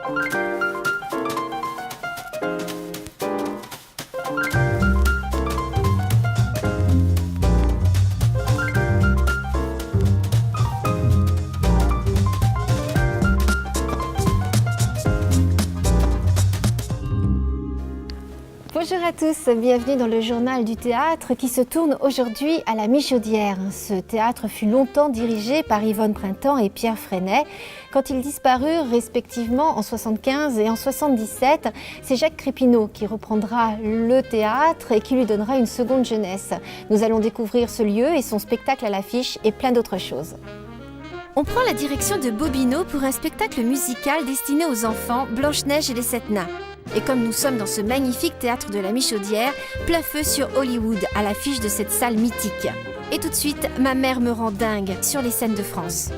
Bonjour à tous, bienvenue dans le journal du théâtre qui se tourne aujourd'hui à la Michaudière. Ce théâtre fut longtemps dirigé par Yvonne Printemps et Pierre Freinet. Quand ils disparurent respectivement en 1975 et en 1977, c'est Jacques Crépineau qui reprendra le théâtre et qui lui donnera une seconde jeunesse. Nous allons découvrir ce lieu et son spectacle à l'affiche et plein d'autres choses. On prend la direction de Bobino pour un spectacle musical destiné aux enfants, Blanche-Neige et les Sept Nains. Et comme nous sommes dans ce magnifique théâtre de la Michaudière, plein feu sur Hollywood, à l'affiche de cette salle mythique. Et tout de suite, Ma mère me rend dingue sur les scènes de France.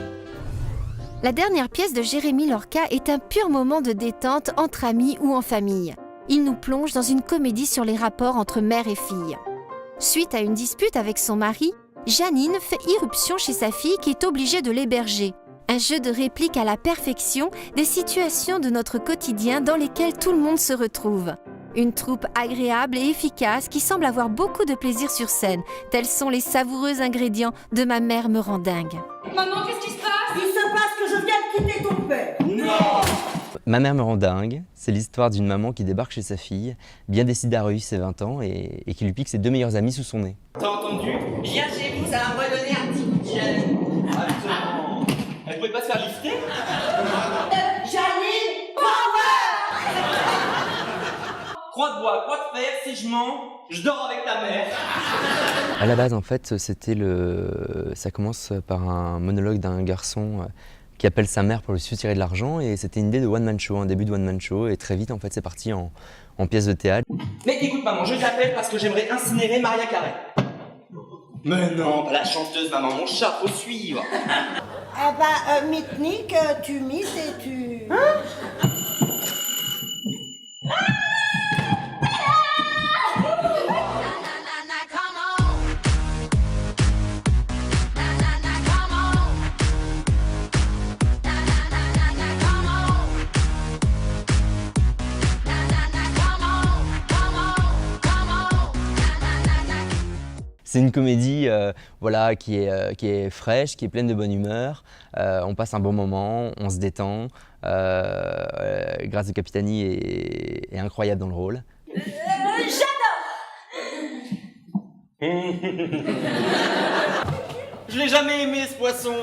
La dernière pièce de Jérémy Lorca est un pur moment de détente entre amis ou en famille. Il nous plonge dans une comédie sur les rapports entre mère et fille. Suite à une dispute avec son mari, Janine fait irruption chez sa fille qui est obligée de l'héberger. Un jeu de répliques à la perfection des situations de notre quotidien dans lesquelles tout le monde se retrouve. Une troupe agréable et efficace qui semble avoir beaucoup de plaisir sur scène. Tels sont les savoureux ingrédients de Ma mère me rend dingue. Maman, qu'est-ce qui se passe? Il se passe que je viens de quitter ton père. Non! Ma mère me rend dingue, c'est l'histoire d'une maman qui débarque chez sa fille, bien décidée à réussir ses 20 ans et qui lui pique ses deux meilleurs amis sous son nez. T'as entendu? Viens chez vous, ça va me redonner un petit coup de jeune. Attends, elle pouvait pas se faire lifter? Janine, power! Croix de bois, croix de fer, si je mens, je dors avec ta mère. À la base, en fait, ça commence par un monologue d'un garçon qui appelle sa mère pour lui soutirer de l'argent et c'était une idée de one-man show, un début de one-man show et très vite, en fait, c'est parti en pièce de théâtre. Mais écoute maman, je t'appelle parce que j'aimerais incinérer Maria Carré. Mais non, pas la chanteuse maman, mon chat, faut suivre. Eh ben, Mitnick, tu mises et tu... C'est une comédie voilà, qui est fraîche, qui est pleine de bonne humeur. On passe un bon moment, on se détend. Grâce Capitani est incroyable dans le rôle. Je l'ai jamais aimé ce poisson.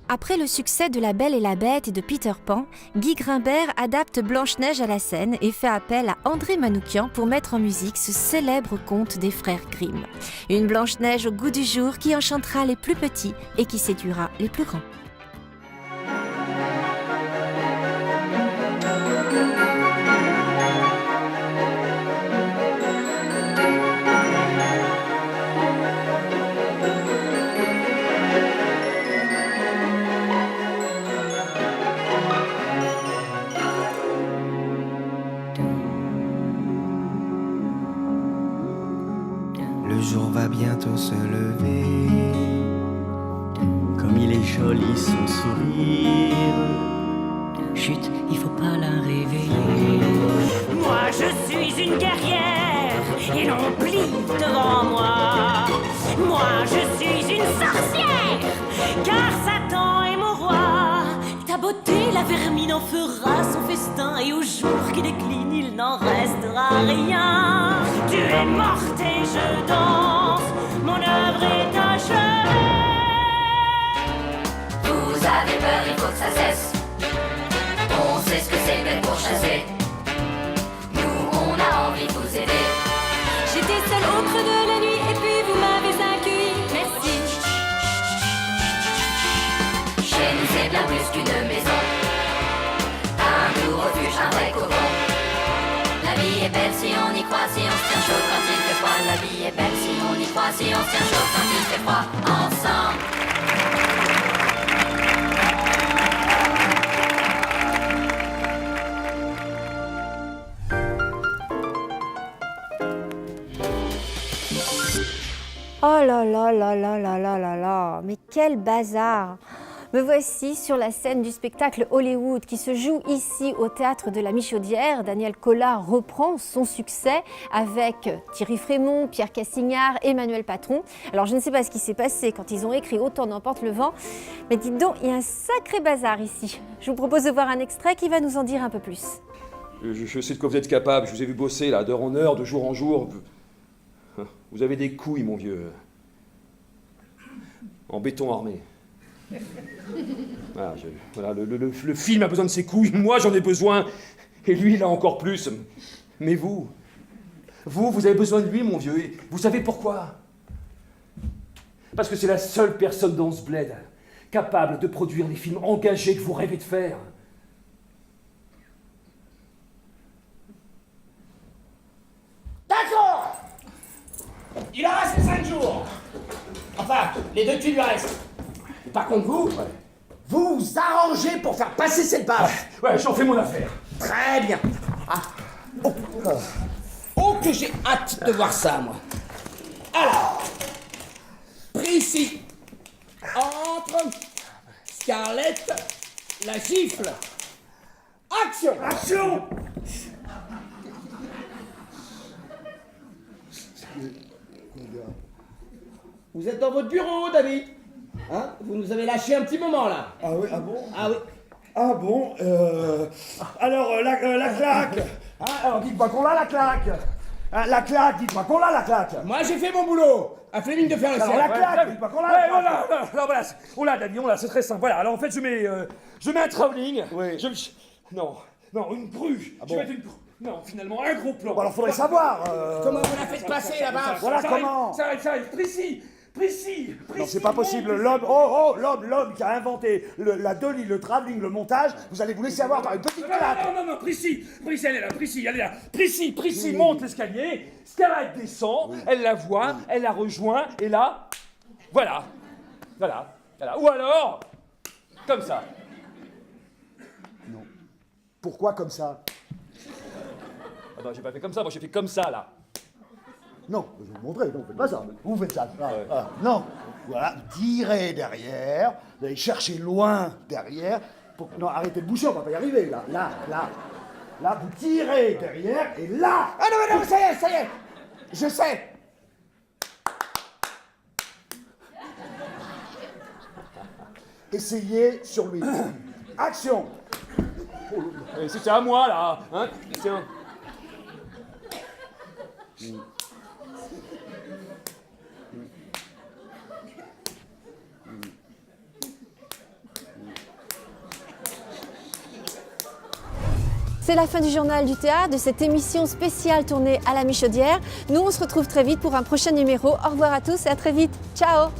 Après le succès de La Belle et la Bête et de Peter Pan, Guy Grimbert adapte Blanche-Neige à la scène et fait appel à André Manoukian pour mettre en musique ce célèbre conte des frères Grimm. Une Blanche-Neige au goût du jour qui enchantera les plus petits et qui séduira les plus grands. Le jour va bientôt se lever. Comme il est joli son sourire. Chut, il faut pas la réveiller. Moi je suis une guerrière et l'on plie devant moi. Moi je suis une sorcière car Satan est mon roi. Ta beauté, la vermine en fera son festin et au jour qui décline il n'en restera rien. Tu es morte et je danse, mon œuvre est achevée. Vous avez peur, il faut que ça cesse. On sait ce que c'est d'être pourchassé. Nous, on a envie de vous aider. J'étais seule au creux de la nuit et puis vous m'avez accueilli. Merci. Chez nous, c'est bien plus qu'une maison. Un doux refuge, un vrai cocon. La vie est belle si on y croit, si on se tient chaud quand il fait froid. La vie est belle si on y croit, si on se tient chaud quand il fait froid. Ensemble. Oh là là là là là là là là, mais quel bazar! Me voici sur la scène du spectacle Hollywood qui se joue ici au théâtre de la Michaudière. Daniel Collat reprend son succès avec Thierry Frémont, Pierre Cassignard, Emmanuel Patron. Alors je ne sais pas ce qui s'est passé quand ils ont écrit Autant n'emporte le vent, mais dites donc, il y a un sacré bazar ici. Je vous propose de voir un extrait qui va nous en dire un peu plus. Je sais de quoi vous êtes capable, je vous ai vu bosser là, d'heure en heure, de jour en jour. Vous avez des couilles, mon vieux. En béton armé. Voilà, le film a besoin de ses couilles, moi j'en ai besoin, et lui il a encore plus. Mais vous avez besoin de lui, mon vieux, et vous savez pourquoi? Parce que c'est la seule personne dans ce bled capable de produire les films engagés que vous rêvez de faire. D'accord! Il a resté 5 jours. Enfin, les 2 qui lui restent. Par contre, vous vous arrangez pour faire passer cette baffe. Ouais, j'en fais mon affaire. Très bien. Ah. Oh, que j'ai hâte de voir ça, moi. Alors, Prissy entre, Scarlett la gifle. Action! Action! Vous êtes dans votre bureau, David. Hein? Vous nous avez lâché un petit moment, là. Ah oui, ah bon? Ah oui. Ah bon, alors, la claque. Hein, alors, dites-moi qu'on l'a, la claque. Hein, la claque, dites-moi qu'on l'a, la claque. Moi, j'ai fait mon boulot. À Fleming de faire le Alors, cercle. la claque, dites-moi qu'on l'a, la claque. Voilà, on l'a, David, on l'a, c'est très simple. Voilà, alors en fait, je mets un travelling. Oui. Non, une grue. Ah Je bon? vais mettre une grue. Non, finalement, un gros plan. Bon, alors, faudrait savoir. Comment vous la faites passer, là-bas? Voilà comment. Ça arrive, précis. Non, c'est pas possible. L'homme qui a inventé la dolly, le travelling, le montage, vous allez vous laisser avoir par une petite claque. Non, Prissy, elle est là, Prissy monte l'escalier, Scarlett descend, elle la voit, elle la rejoint, et là, voilà. Ou alors, comme ça. Non. Pourquoi comme ça? Ah non, j'ai pas fait comme ça, moi j'ai fait comme ça, là. Non, je vais vous montrer, non, faites pas ça. Vous faites ça. Voilà. Non. Voilà, vous tirez derrière, vous allez chercher loin derrière. Non, arrêtez de boucher, on va pas y arriver. Là, vous tirez derrière, et là. Ah non, ça y est. Je sais. Essayez sur lui. Action. C'était à moi, là, hein. Tiens. C'est la fin du journal du théâtre, de cette émission spéciale tournée à la Michaudière. Nous, on se retrouve très vite pour un prochain numéro. Au revoir à tous et à très vite. Ciao!